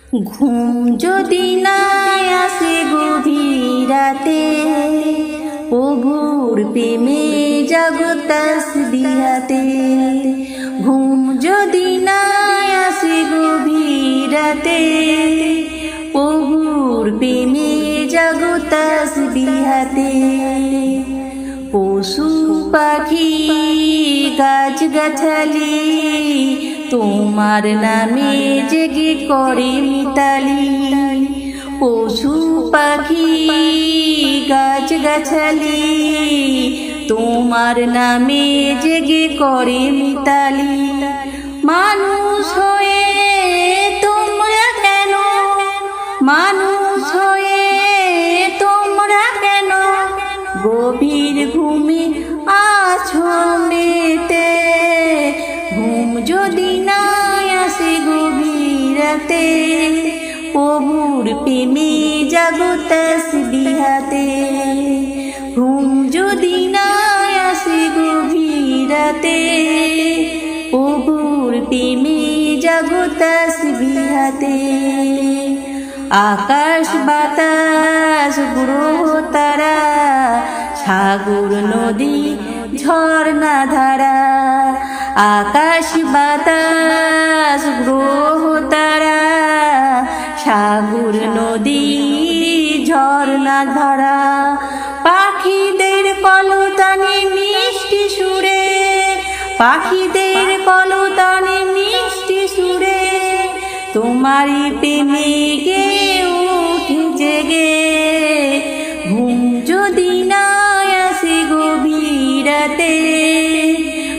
ঘুম যদি না আসে গভীর রাতে, প্রভুর প্রেমে জাগো তাসবিহাতে। ঘুম যদি না আসে গভীর রাতে, প্রভুর প্রেমে জাগো তাসবিহাতে। পশু পাখি গাছ গাছালি তোমার নামে জেগে করে মিতালি। পশু পাখি গাছ গাছালি তোমার নামে জেগে করে মিতালি। মানুষ হয়ে তোমরা কেন, মানুষ হয়ে তোমরা কেন গভীর ঘুমে আছো মেতে। ঘুম যদি না আসে গভীর রাতে, প্রভুর প্রেমে জাগো তাসবিহাতে। ঘুম যদি না আসে গভীর রাতে, প্রভুর প্রেমে জাগো তাসবিহাতে। আকাশ বাতাস গ্রহ তারা, সাগর নদী ঝর্ণা ধারা। আকাশ বাতাস গ্রহ তারা, সাগর নদী ঝর্ণা ধারা। পাখিদের কলতানে মিষ্টি সুরে, পাখিদের কলতানে মিষ্টি সুরে তোমারই প্রেমে গে উঠে জেগে। ঘুম যদি না আসে গভীর রাতে,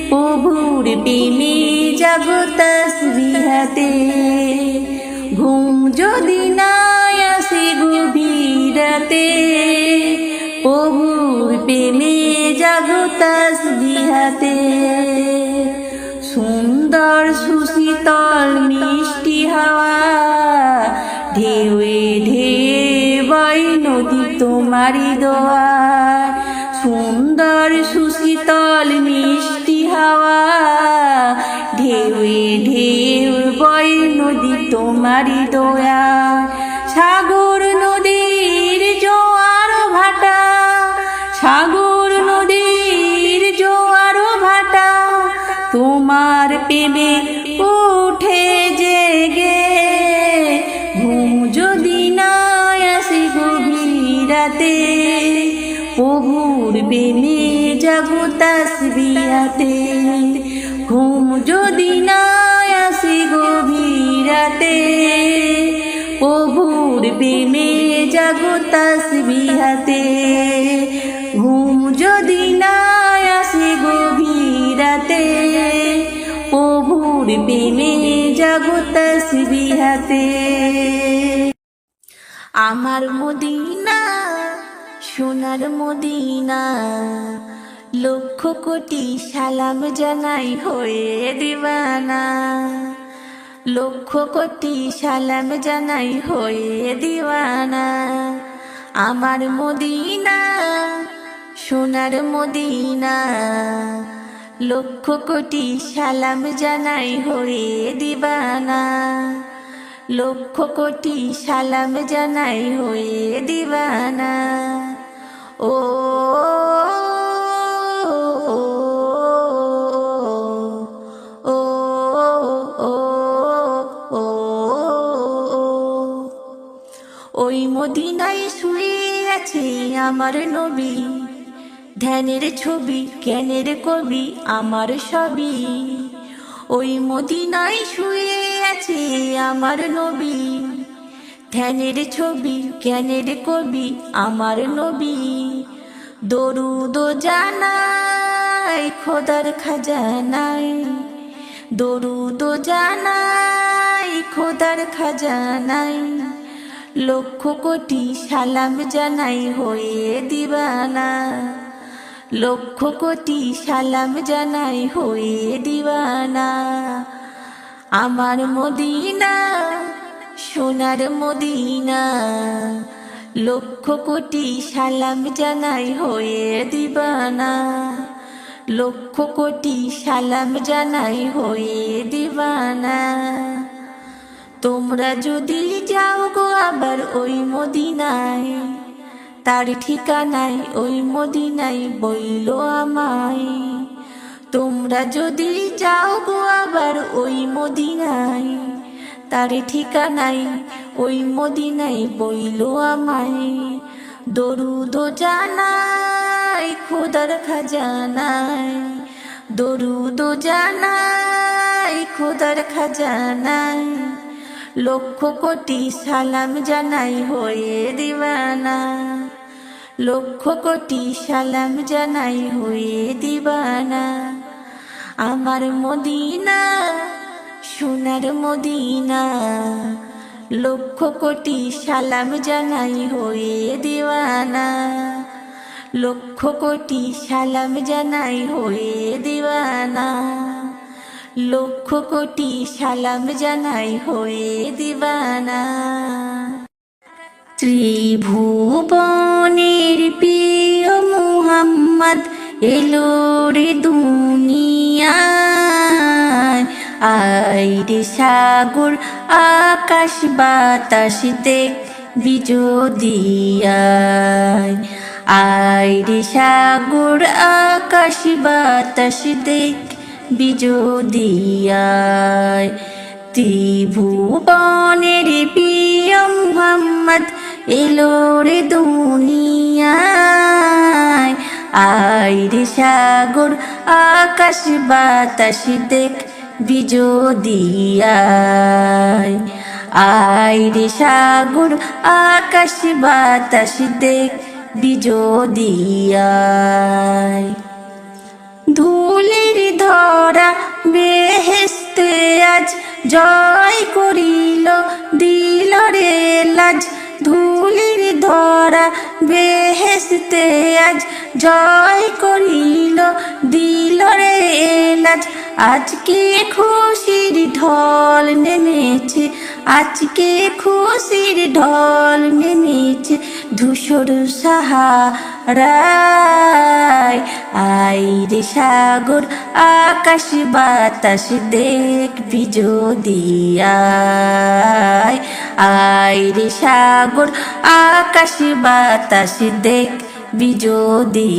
প্রভুর প্রেমে জাগো তাসবিহাতে। ঘুম যদি না আসে গভীর রাতে, প্রভুর প্রেমে জাগো তাসবিহাতে। সুন্দর সুশীতল মিষ্টি হাওয়া, ঢেউয়ে ঢেউয়ে বয় নদী তোমারই দোয়ায়। সুন্দর সুশীতল মিষ্টি হাওয়া, ঢেউয়ে ঢেউ বয় নদী তোমারই দোয়ায়। সাগর নদীর জোয়ার ভাটা, সাগর নদীর জোয়ার ভাটা তোমার প্রেমে উঠে জেগে। ঘুম যদি না আসে গভীর রাতে, প্রভুর প্রেমে জাগো তাসবিহাতে। ঘুম যদি না আসে গভীর রাতে, প্রভুর প্রেমে জাগো তাসবিহাতে। ঘুম যদি না আসে গভীর রাতে, প্রভুর প্রেমে জাগো তাসবিহাতে। আমার মদিনা সোনার মদিনা, লক্ষ কোটি সালাম জানাই হয়ে দিওয়ানা। লক্ষ কোটি সালাম জানাই হয়ে দিওয়ানা। আমার মদিনা সোনার মদিনা, লক্ষ কোটি সালাম জানাই হয়ে দিওয়ানা। লক্ষ কোটি সালাম জানাই হয়ে দিওয়ানা। ও ওই মদিনায় শুয়ে আছে আমার নবী, ধ্যানের ছবি জ্ঞানের কবি আমার সবই। ওই মদিনায় শুয়ে আছে আমার নবী, ধ্যানের ছবি জ্ঞানের কবি আমার নবী। দরুদ জানাই খোদার খাজানায়, দরুদ জানাই খোদার খাজানায়। লক্ষ কোটি সালাম জানাই হয়ে দিওয়ানা। লক্ষ কোটি সালাম জানাই হয়ে দিওয়ানা। আমার মদিনা সোনার মদিনা, লক্ষ কোটি সালাম জানাই হয়ে দিওয়ানা। লক্ষ কোটি সালাম জানাই হয়ে দিওয়ানা। তোমরা যদি যাও গো আবার ওই মদিনায়, তার ঠিকানায় ওই মদিনায় বইলো আমায়। তোমরা যদি যাও গো আবার ওই মদিনায়, তার ঠিকানায় ওই মদিনায় বইলো আমায়। দরুদ জানাই খোদার খাজানায়, দরুদ জানাই খোদার খাজানায়। লক্ষ কোটি সালাম জানাই হয়ে দিওয়ানা, লক্ষ কোটি সালাম জানাই হয়ে দিওয়ানা। আমার মদিনা সোনার মদিনা, লক্ষ কোটি সালাম জানাই হয়ে দিওয়ানা, লক্ষ কোটি সালাম জানাই হয়ে দিওয়ানা, লক্ষ কোটি সালাম জানাই হয়ে দিওয়ানা। ত্রিভুবনের প্রিয় মুহাম্মদ এলো রে দুনিয়ায়। আইরে সাগর আকাশ বাতাস দেখবি যদি আয়, আইরে সাগর আকাশ বাতাস দেখবি যদি আয়। ত্রিভুবনের প্রিয় মুহাম্মদ এলো রে দুনিয়ায়। আইরে সাগর আকাশ বাতাস দেখবি যদি আয়, আইরে সাগর আকাশ বাতাস দেখবি যদি আয়। ধুলির ধরা বেহেশতে আজ জয় করিল দিল রে লাজ, ধুলির ধরা বেহেশতে আজ জয় করিল দিল রে লাজ। আজকে খুশির ঢল নেমেছে, আজকে খুশির ঢল নেমেছে ধূসর সাহারায়। আইরে সাগর আকাশ বাতাস দেখবি যদি আয়, আইরে সাগর আকাশ বাতাস দেখবি যদি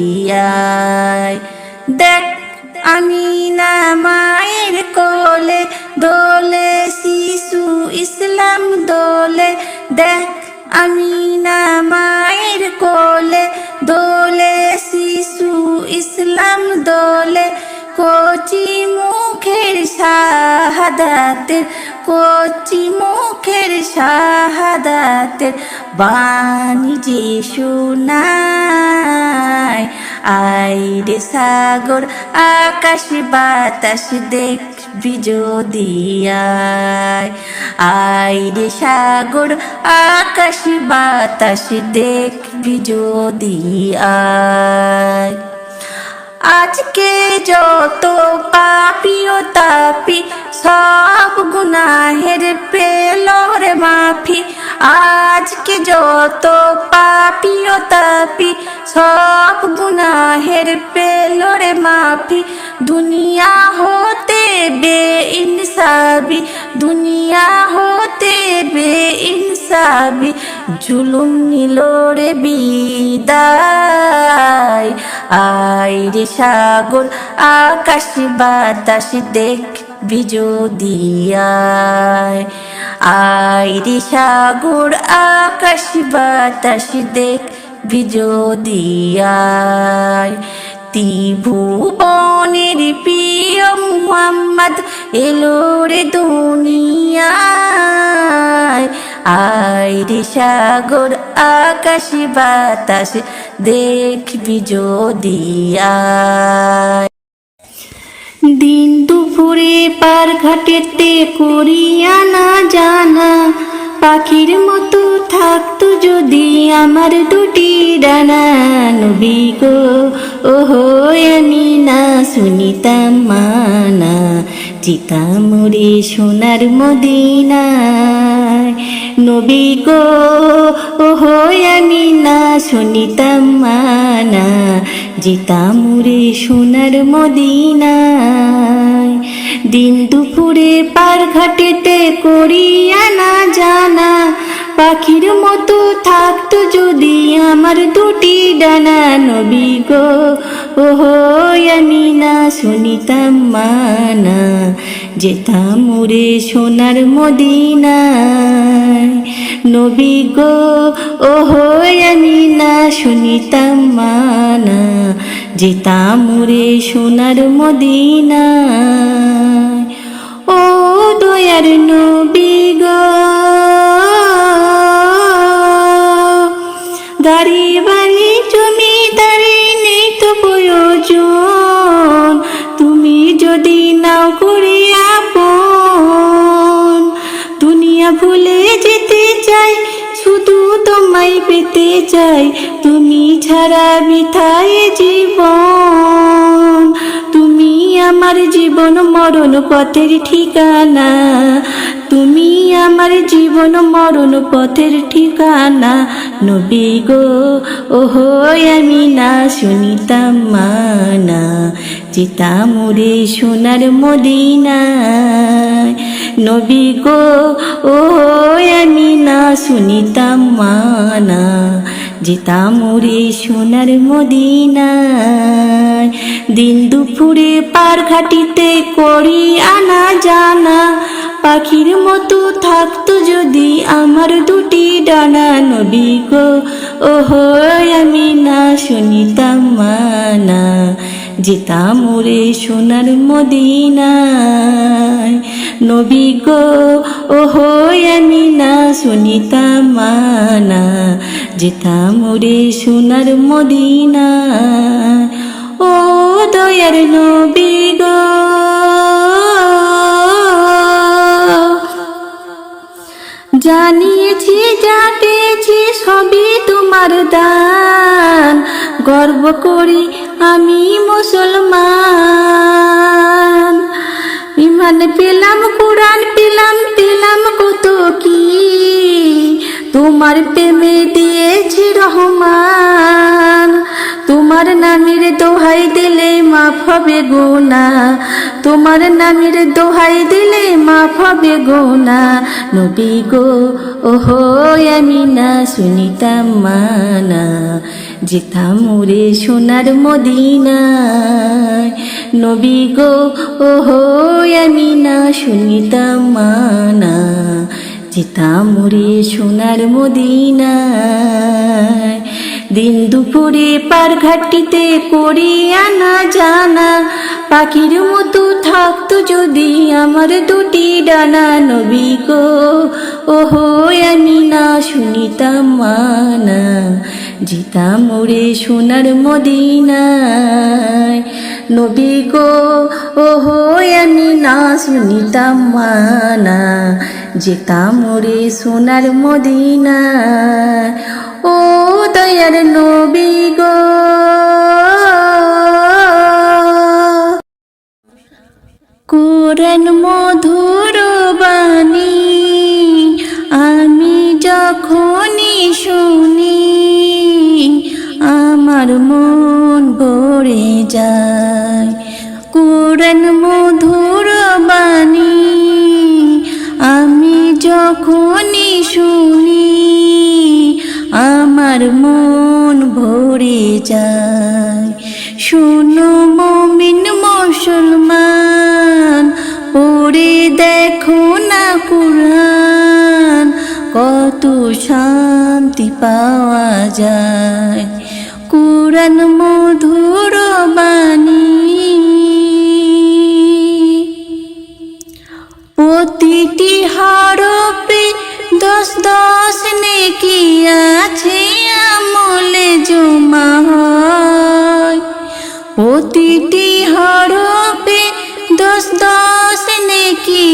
আয়। দেখ আমিনা মায়ের কোলে দোলে শিশু ইসলাম দোলে, দেখ আমিনা মায়ের কোলে দোলে শিশু ইসলাম দোলে। কচি মুখের শাহাদাতের, কচি মুখের শাহাদাতের বাণী যে শোনায়। আইরে সাগর আকাশ বাতাস দেখবি যদি আয়, আইরে সাগর আকাশ বাতাস দেখবি যদি আয়। আজকে যত পাপী ও তাপী সব গুনাহের পেল রে মাফি, আজকে যত পাপী ও তাপী সব গুনাহের পেল রে মাফি। দুনিয়া হতে বেইনসাফি, দুনিয়া হতে বেইনসাফি জুলুম নিল রে বিদায়। আইরে সাগর আকাশ বাতাস দেখবি যদি আয়, আইরে সাগর আকাশ বাতাস দেখবি যদি আয়। ত্রিভুবনের প্রিয় মুহাম্মদ এলো রে দুনিয়ায়। আইরে সাগর আকাশ বাতাস দেখবি যদি আয়। দিন দুপুরে পার ঘাটেতে করিয়া না জানা, পাখির মতো থাকতো যদি আমার দুটি ডানা। নবী গো ওহো আমি না শুনিতাম মানা, চিতাম রে সোনার মদিনায়। নবী গো ওহো আমি না শুনিতাম মানা, যেতাম উড়ে সোনার মদিনায়। দিন দুপুরে পার ঘাটেতে করিয়া না জানা, পাখির মতো থাকতো যদি আমার দুটি ডানা। নবী গো ওহো আমি না শুনিতাম মানা, যেতাম উড়ে সোনার মদিনায়। নবী গো ওহো আমি না শুনিতাম মানা, যেতাম উড়ে সোনার মদিনায়। ও দয়ার নবী গো, গাড়ি বাড়ি জমিদারি নেই তো প্রয়োজন, তুমি যদি নাও করে আপন। দুনিয়া ভুলে যেতে চাই, শুধু তোমায় পেতে চাই, তুমি ছাড়া বৃথায় জীবন। তুমি আমার জীবন মরণ পথের ঠিকানা, তুমি আমার জীবন মরণ পথের ঠিকানা। নবী গো ওহো আমি না শুনিতাম মানা, যেতাম উড়ে সোনার মদিনায়। নবী গো ওহো আমি না শুনিতাম মানা, যেতাম উড়ে সোনার মদিনায়। দিন দুপুরে পার ঘাটিতে করি আনা জানা, পাখির মতো থাকতো যদি আমার দুটি ডানা। নবী গো ওহো আমি না শুনিতাম মানা, যেতাম উড়ে সোনার মদিনায়। নবী গো ওহো আমি না শুনিতাম মানা, যেতাম উড়ে সোনার মদিনায়। ও দয়ার নবী গো, জানিয়েছি জাটেছি সবই তোমার দান, গর্ব করি আমি মুসলমান। ইমান পেলাম কোরআন পেলাম, পেলাম কত কি, তোমার প্রেমে দিয়েছি রহমান। তোমার নামের দোহাই দিলে মাফ হবে গুনাহ, তোমার নামের দোহাই দিলে মাফ হবে গুনাহ। নবী গো ওহো আমি না শুনিতাম মানা, যেতাম উড়ে সোনার মদিনায়। নবী গো ওহো আমি না শুনিতাম মানা, যেতাম উড়ে সোনার মদিনায়। দিন দুপুরে পার ঘাটিতে করি আনা জানা, পাখির মতো থাকতো যদি আমার দুটি ডানা। নবী গো ওহো আমি না শুনিতাম মানা, যেতাম উড়ে সোনার মদিনায়। নবী গো ওহো আমি না শুনিতাম মানা, যেতাম উড়ে সোনার মদিনায়। ও দয়ার নবী গো, কোরআন মধুর বাণী আমি যখনই শুনি, আমার মন ভরে যায়। কোরআন মধুর বাণী আমি যখনই শুনি, আমার মন ভরে যায়। শোনো মুমিন মুসলমান, পড়ে দেখো না কুরআন, কত শান্তি পাওয়া যায়। কুরআন মধুর বাণী, প্রতিটি হরফে 10 নেকি আছে আমলে জমা হয়। প্রতিটি হরফে 10 নেকি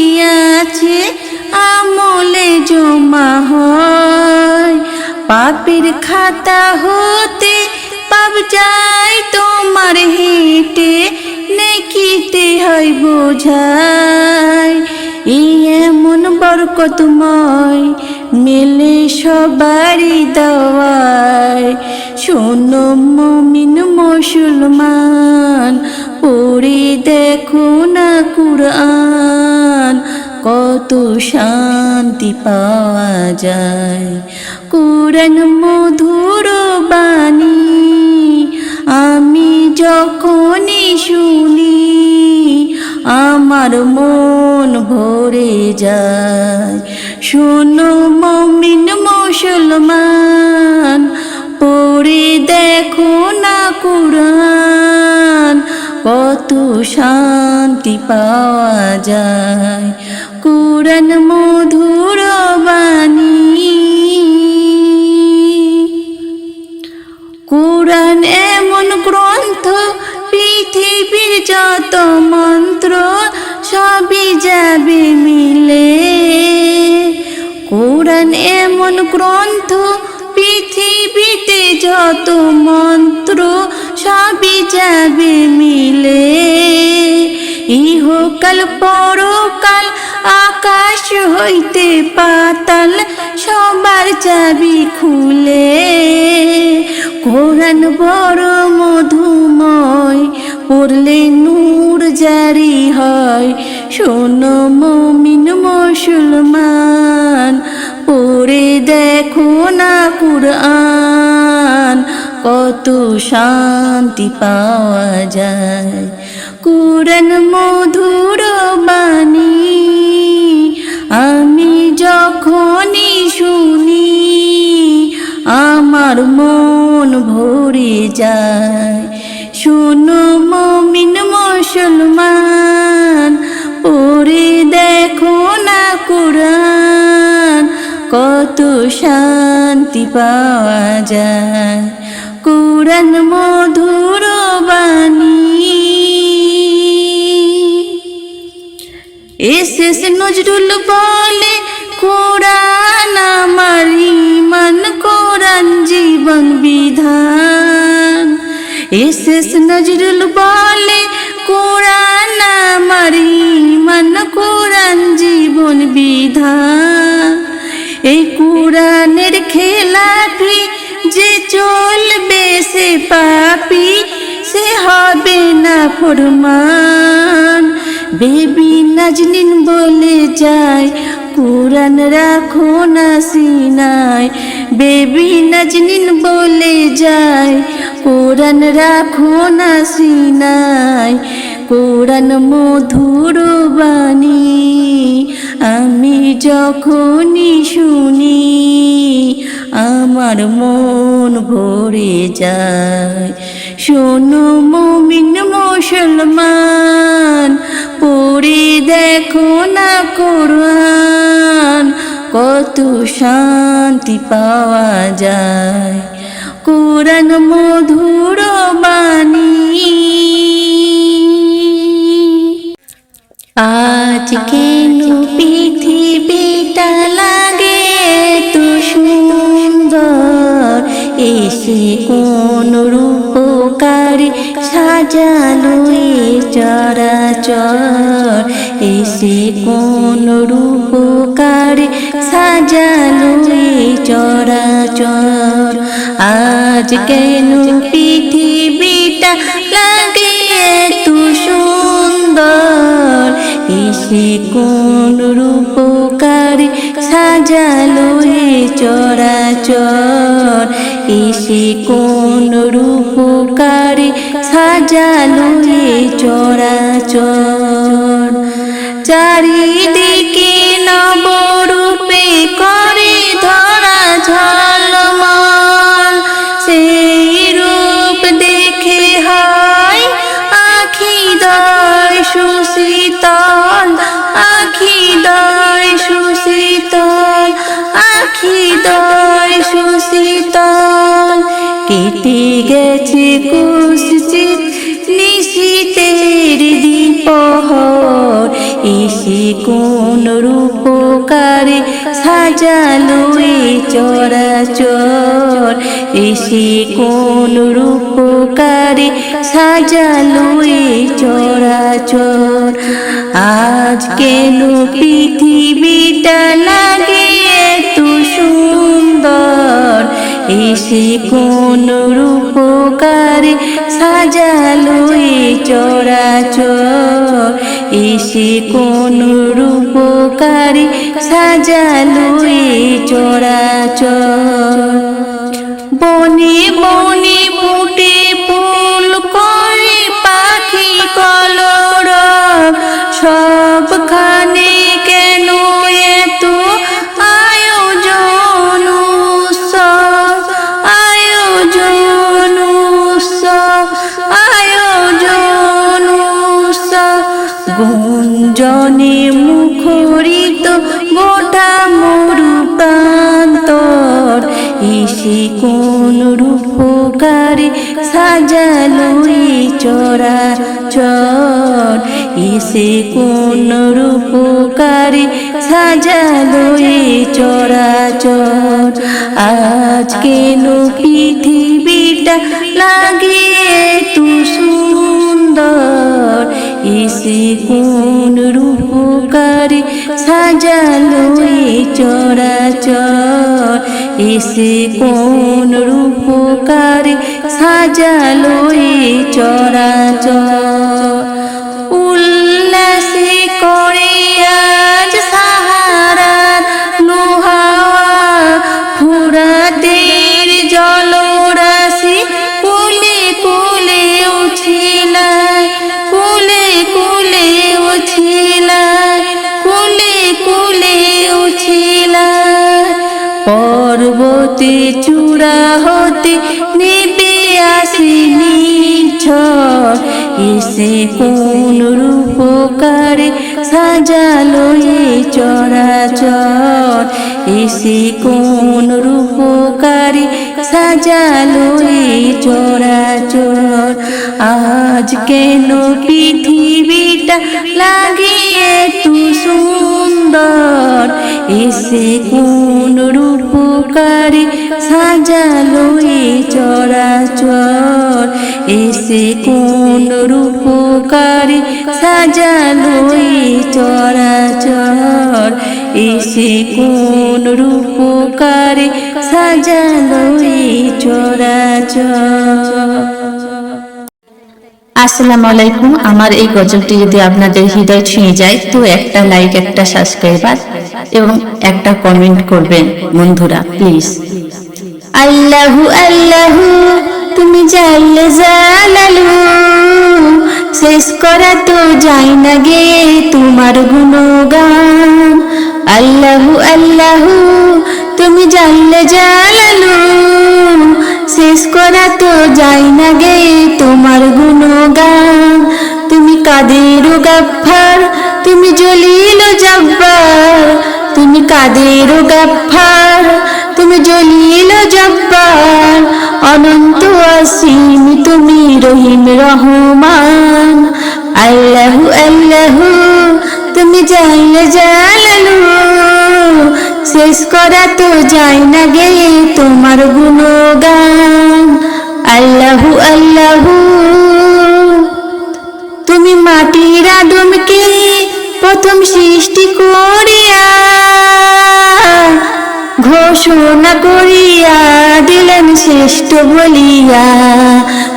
আছে আমলে জমা হয়। পাপের খাতা হতে পাপ যায় তোমার হেঁটে, নেকিতে হয় বোঝায়। এই এমন বরকতময় মেলে সবারই দাওয়ায়। শোনো মুমিন মুসলমান, পড়ে দেখো না কুরআন, কত শান্তি পাওয়া যায়। কুরআন মধুর বাণী আমি যখনই শুনি, আমার মন ভরে যায়। শোনো মুমিন মুসলমান, পড়ে দেখো না কুরআন, কত শান্তি পাওয়া যায়। কুরআন মধুর বাণী। কুরআন এমন গ্রন্থ, পৃথিবীর যত মন্ত্র সবই যাবে মিলে। কুরআন এমন গ্রন্থ, পৃথিবীতে যত মন্ত্র সবই যাবে মিলে। ইহকাল পরকাল আকাশ হইতে পাতাল সবার চাবি খুলে। কুরআন বড় মধুময়, পড়লে নূর জারি হয়। শোনো মুমিন মুসলমান, পড়ে দেখো না কুরআন, কত শান্তি পাওয়া যায়। কুরআন মধুর বাণী আমি যখনই শুনি, আমার মন ভরে যায়। শোনো মুমিন মুসলমান, পড়ে দেখো না কুরআন, কত শান্তি পাওয়া যায়। কুরআন মধুর বাণী। এস নজরুল বলে কুরআন আমার ঈমান, কুরআন জীবন বিধান। এস নজরুল বলে কুরআন আমার ঈমান, কুরআন জীবন বিধান। এই কুরআনের খেলাফি যে চলবে সে পাপী, সে হবে না ফরমান। বেবি নাজনীন বলে যায় কুরআন রাখো না সিনায়। বেবি নাজনীন বলে যায় কুরআন রাখো না সিনায়। কুরআন মধুর বাণী আমি যখনই শুনি, আমার মন ভরে যায়। শোনো মুমিন মুসলমান, পড়ে দেখো না কুরআন, কত শান্তি পাওয়া যায়। কুরআন মধুর বাণী। আজ কেন পৃথিবীটা লাগে এত সুন্দর, এসে কোন রূপকারী সাজালো এ চরাচর। এসে কোন রূপকারী সাজালো এ চরাচর। আজ কেন পৃথিবীটা লাগে এত সুন্দর, এসে কোন রূপকারী সাজালো এ চরাচর। এসে কোন রূপকারী সাজালো এ চরাচর। চারিদিকে নবরূপে করে ধরা ঝলমল, সেই রূপ দেখে হয় আখি দয় সুশীতল। আখি দয় সুশীতল, আখি দয় সুশীতল। কেটে গেছে কুৎসিত নিশীথের দ্বিপ্রহর, এসে কোন রূপকারী সাজালো এ চরাচর। এসে কোন রূপকারী সাজালো এ চরাচর। আজ কেন পৃথিবীটা লাগে এত এসে কোন রূপকারে সাজালো এই চরাচর, এসে কোন রূপকারে সাজালো এই চরাচর। বনে বনে ফুটে ফুল করে পাখি কলরব, সবখানে কেন এত আয়োজন উৎসব, আয়োজন উৎসব, আয়োজন উৎসব। গুঞ্জনে মুখরিত গোটা মরু প্রান্তর, এসে কোন রূপকারে সাজালো এই চরাচর, এসে কোন রূপকারে সাজালো এই চরাচর। আজ কেন পৃথিবীটা লাগে এত সুন্দর, এসে কোন রূপকারে সাজালো এই চরাচর, এসে কোন রূপকারে সাজালো এই চরাচর। উল্লাসে করে আজ সাহারার লোহাওয়া, ফুরাতের জলরাশি কুলে কুলে উছিলায়, কুলে কুলে উছিলায়, কুলে কুলে উছিলায়। পর্বতে চূড়া হতে নেবে আসি নিঝড়, এসে কোন রূপকারে সাজালো এই চরাচর, এসে কোন রূপকারে সাজালো এই চরাচর। আজ কেন পৃথিবীটা লাগে এত সুন্দর, এসে কোন রূপকারে সাজালো এই চরাচর, এসে কোন রূপকারে সাজালো এই চরাচর, এসে কোন রূপকারে সাজালো এই চরাচর। আসসালামু আলাইকুম। আমার এই গজলটি যদি আপনাদের হৃদয় ছুঁয়ে যায় তো একটা লাইক, একটা সাবস্ক্রাইবার এবং একটা কমেন্ট করবেন বন্ধুরা, প্লিজ। আল্লাহু আল্লাহু তুমি জাল্লে জালালু, শেষ করা তো যায় না গে তোমার গুণগান। আল্লাহু আল্লাহু তুমি জাল্লে জালালু, শেষ করা তো যায় না গে তোমার গুণগান। তুমি কাদের গাফফার, তুমি জলিল জব্বার, তুমি কাদের গাফফার, তুমি জলিল জব্বার। অনন্ত অসীম তুমি রহিম রহমান। আল্লাহু আল্লাহু তুমি জাল্লে জালালু, শেষ করা তো যায় না গে তোমার গুণগান। আল্লাহু আল্লাহু তুমি মাটির আদমকে প্রথম সৃষ্টি করিয়া ঘোষণা করিয়া দিলেন শ্রেষ্ঠ বলিয়া।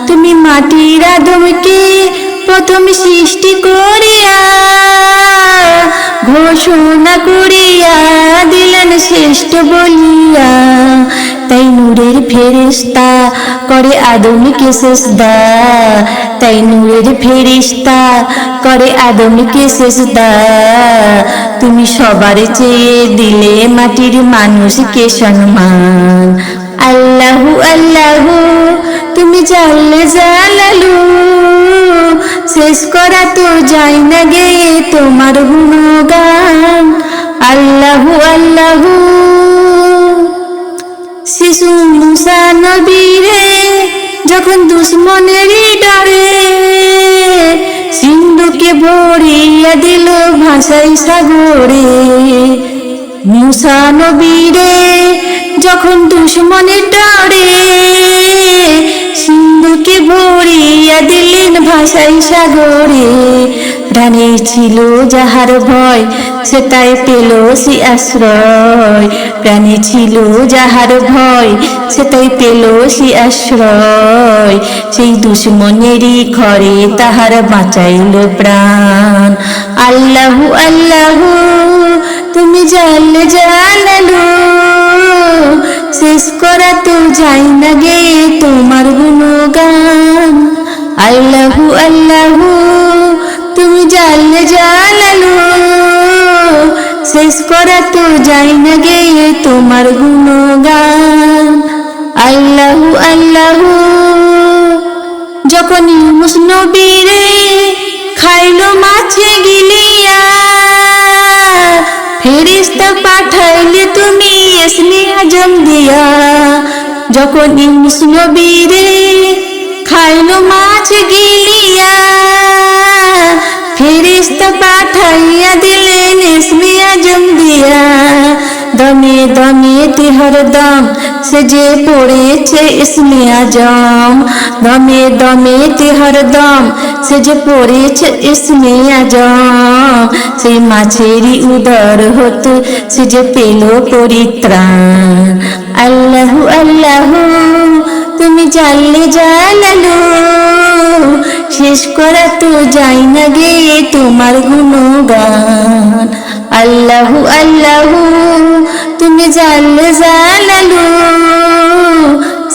তুমি মাটির আদমকে প্রথম সৃষ্টি করিয়া ঘোষণা করিয়া দিলেন শ্রেষ্ঠ বলিয়া। তাই নূরের ফেরেশতা করে আদমকে সেজদা, তাই নূরের ফেরেশতা করে আদমকে সেজদা। তুমি সবার চেয়ে দিলে মাটির মানুষকে সম্মান। আল্লাহু আল্লাহু তুমি জাল্লে জালালু, শেষ করা তো যায় না গে তোমার গুণগান। আল্লাহু আল্লাহু শিশু মুসা নবীরে যখন দুশ্মনের ডরে সিন্ধুকে ভরিয়া দিল ভাষাই সাগরে। মুসা নবীরে যখন দুশ্মনের ডরে সিন্ধুকে ভরিয়া দিলেন ভাষাই সাগরে। প্রাণে ছিল যাহার ভয় সে তাই পেল সে আশ্রয়, প্রাণে ছিল যাহার ভয় সে তাই পেল সে আশ্রয়, সেই দুশ্মনেরই ঘরে তাহার বাঁচাইল প্রাণ। আল্লাহু আল্লাহু তুমি জানলে জানালো, শেষ করা তো যাই না গে তোমার গুণগান। আল্লাহু আল্লাহু তুমি জানলে জানালো, শেষ করা তো যাই না গে তোমার গুণগান। আল্লাহু আল্লাহু যখন ইউনুস নবীরে খাইলো মাছে গিলিয়া, ফেরেশতা পাঠাইলে তুমি ইসমে আজম দিয়া। যখন ইউনুস নবীরে খাইলো মাছ গিলিয়া, ফেরেশতা পাঠাইয়া দিলেন ইসমে আজম দিয়া। দমে দমে তেহর দম সে যে পড়েছে ইসমে আজম, দমে দমে তেহর দম সে যে পড়েছে ইসমে আজম। সেই মাছেরই উদর হতে সে যে পেল পরিত্রাণ। আল্লাহু আল্লাহু তুমি জানলে জানালো, শেষ করা তো যাই না গে তোমার গুণগান। আল্লাহু আল্লাহু তুমি জানলে জানালো,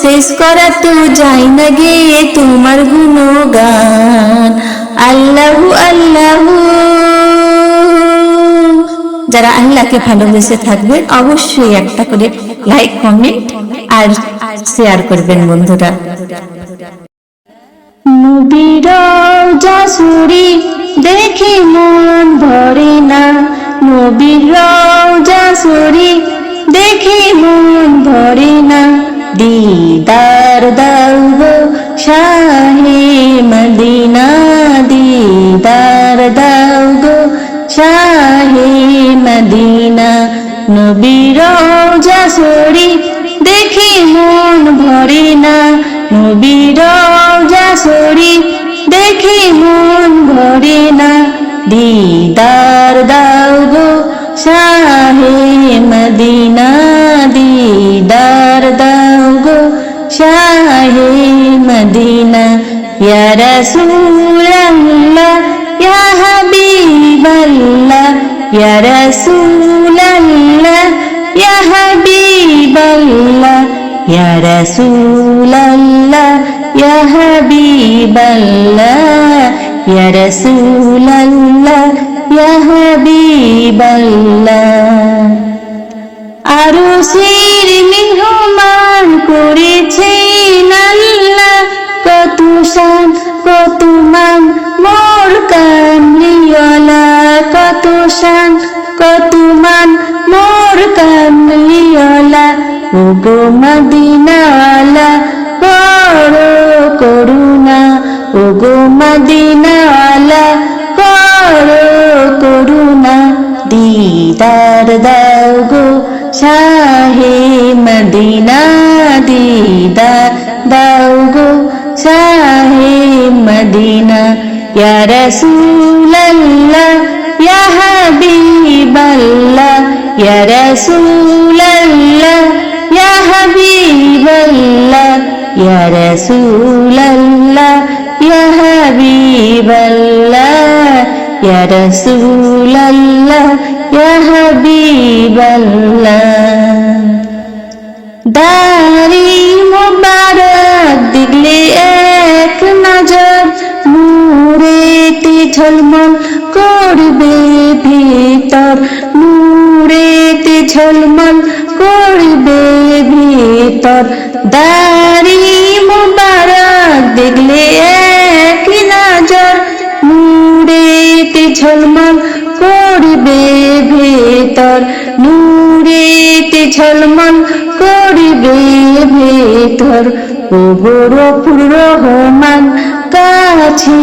শেষ করা তো যাই না গে তোমার গুণগান। আল্লাহু আল্লাহু। যারা আল্লাহকে ভালোবেসে থাকবেন অবশ্যই একটা করে লাইক কমেন্ট আর শেয়ার করবেন বন্ধুরা। নবীর রওজা শরীফ দেখে মন ভরে না, নবীর রওজা শরীফ দেখে মন ভরে না। দিদার দাও গো শাহে মদিনা, দিদার দাও গো শাহে মদিনা। নবীর রওজা শরীফ দেখে মন ভরে না, নবীর রওজা শরীফ দেখে মন ভরে না। দিদার দাও গো শাহে মদিনা, দিদার দাও গো শাহে মদিনা। ইয়া রাসূলুল্লাহ ইয়া হাবিবাল্লাহ, ইয়া রাসূলুল্লাহ ইয়া হাবিবাল্লাহ, ইয়া রাসূলুল্লাহ ইয়া হাবিবাল্লাহ, ইয়া রাসূলুল্লাহ ইয়া হাবিবাল্লাহ। আরশের মেহমান করেছেন আল্লাহ, কত শান কত মান মোর কামলিওয়ালা, কত শান কত মান মোর কামলিওয়ালা। ওগো মদিনাওয়ালা বড় করুণা, ওগো মদিনাওয়ালা বড় করুণা। দিদার দাও গো শাহে মদিনা, দিদার দাও গো শাহে মদিনা। ইয়া রাসূলুল্লাহ ইয়া হাবিবাল্লাহ, ইয়া রাসূলুল্লাহ ইয়া হাবিবাল্লাহ, ইয়া রাসূলুল্লাহ ইয়া হাবিবাল্লাহ, ইয়া রাসূলুল্লাহ ইয়া হাবিবাল্লাহ। দাড়ি মোবারক দেখলে এক নজর নূরেতে ঝলমল করবে ভিতর, নূরেতে ঝলমল করবে ভিতর। দাড়ি মোবারক দেখলে এক নজর নূরেতে ঝলমল করবে ভিতর, নূরেতে ঝলমল করবে ভিতর। ও গফুর রহমান কাছে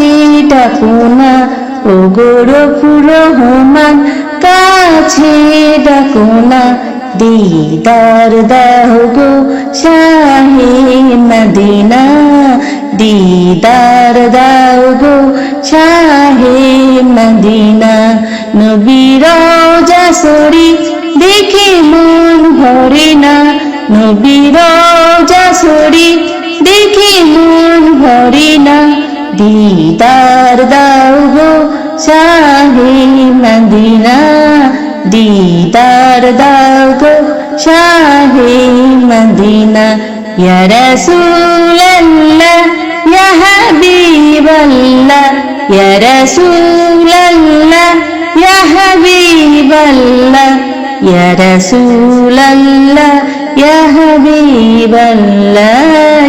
ডাকো না, ও গফুর রহমান কাছে ডাকো না। দিদার দাও গো শাহে মদিনা, দিদার দাও গো শাহে মদিনা। নবীর রওজা শরীফ দেখে মন ভরে না, নবীর রওজা শরীফ দেখে মন ভরে না। দিদার দাও গো শাহে মদিনা, দিদার দাও গো শাহে মদিনা। ইয়া রাসূলাল্লাহ ইয়া হাবিবাল্লাহ, ইয়া রাসূলাল্লাহ ইয়া হাবিবাল্লাহ, ইয়া রাসূলাল্লাহ ইয়া হাবিবাল্লাহ,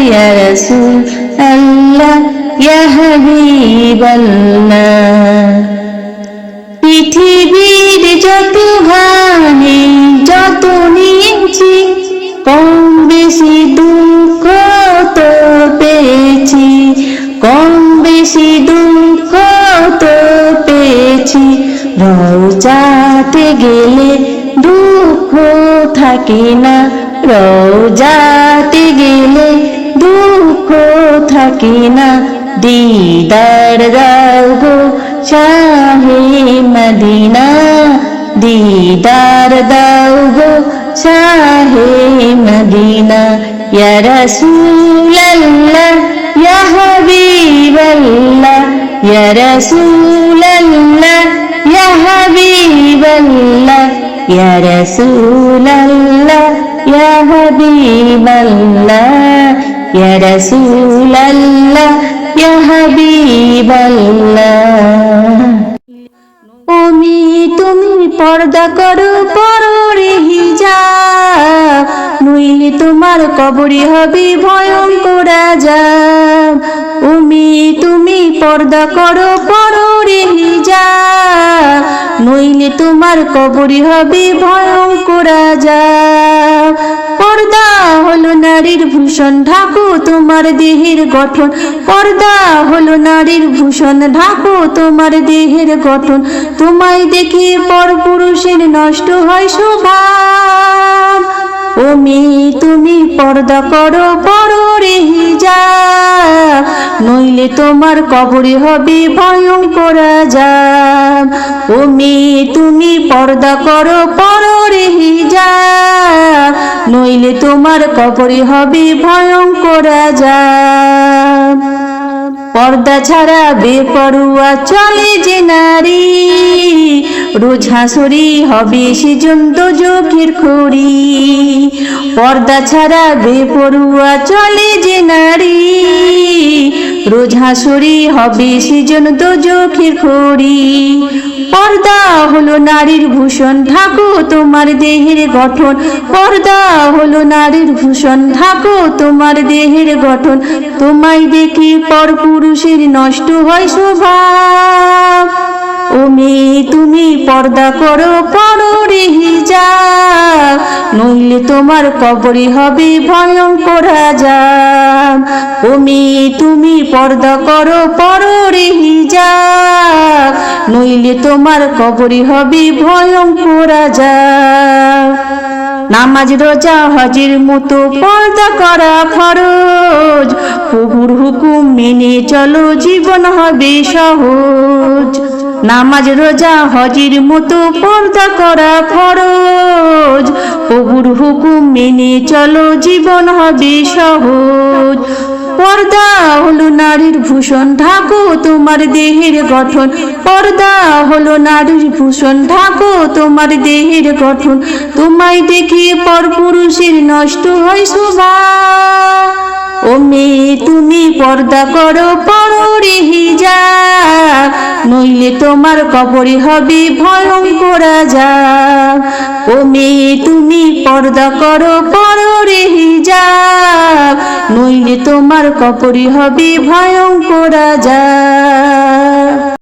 ইয়া রাসূলাল্লাহ ইয়া হাবিবাল্লাহ। পৃথিবীর যত ভানে যত নিয়েছি, কম বেশি দুঃখ তো পেয়েছি, কম বেশি দুঃখ তো পেয়েছি। রওজাতে গেলে দুঃখ থাকে না, রওজাতে গেলে দুঃখ থাকে না। দিদার দাও গো শাহে মদিনা, দিদার দাও গো শাহে মদিনা। ইয়া রাসূলাল্লাহ ইয়া হাবিবাল্লাহ, ইয়া রাসূলাল্লাহ ইয়া হাবিবাল্লাহ, ইয়া রাসূলাল্লাহ ইয়া হাবিবাল্লাহ, ইয়া রাসূলাল্লাহ ইয়া হাবিবাল্লাহ। তুমি পর্দা করো, পরো রে হিজাব, নইলে তোমার কবরে হবে ভয়ঙ্কর আযাব। তুমি পর্দা করো, পরো রে হিজাব, নইলে তোমার কবরে হবে ভয়ঙ্কর আযাব। পর্দা হলো নারীর ভূষণ, ঢাকো তোমার দেহের গঠন, পর্দা হলো নারীর ভূষণ, ঢাকো তোমার দেহের গঠন। তোমায় দেখে পরপুরুষের নষ্ট হয় স্বভাব। তুমি পর্দা করো, পরো রে হিজাব, নইলে তোমার কবরে হবে ভয়ঙ্কর আযাব। তুমি পর্দা করো, পরো রে হিজাব, নইলে তোমার কবরে হবে ভয়ঙ্কর আযাব। পর্দা ছাড়া বেপরোয়া চলে যে নারী, রোজ হাসুরি হবে সেজন দোজখের খড়ি। পর্দা ছাড়া বেপরোয়া চলে যে নারী, রোজ হাসুরি হবে সেজন দোজখের খড়ি। পর্দা হলো নারীর ভূষণ, ঢাকো তোমার দেহের গঠন, পর্দা হলো নারীর ভূষণ, ঢাকো তোমার দেহের গঠন। তোমায় দেখি পরপুরুষের নষ্ট হয় স্বভাব। তুমি পর্দা করো, পরো রে হিজাব, নইলে তোমার কবরে হবে ভয়ঙ্কর আযাব। তুমি পর্দা করো, পরো রে হিজাব, নইলে তোমার কবরে হবে ভয়ঙ্কর আযাব। নামাজ রোজা হজের মতো পর্দা করা ফরজ, প্রভুর হুকুম মেনে চলো জীবন হবে সহজ। নামাজ রোজা হজের মতো পর্দা করা ফরজ, প্রভুর হুকুম মেনে চলো জীবন হবে সহজ। পর্দা হলো নারীর ভূষণ, ঢাকো তোমার দেহের গঠন, পর্দা হলো নারীর ভূষণ, ঢাকো তোমার দেহের গঠন। তোমায় দেখে পরপুরুষের নষ্ট হয় স্বভাব। তুমি পর্দা করো, পরো রে হিজাব, নইলে তোমার কবরে হবে ভয়ঙ্কর আযাব। তুমি পর্দা করো, পরো রে হিজাব, নইলে তোমার কবরে হবে ভয়ঙ্কর আযাব।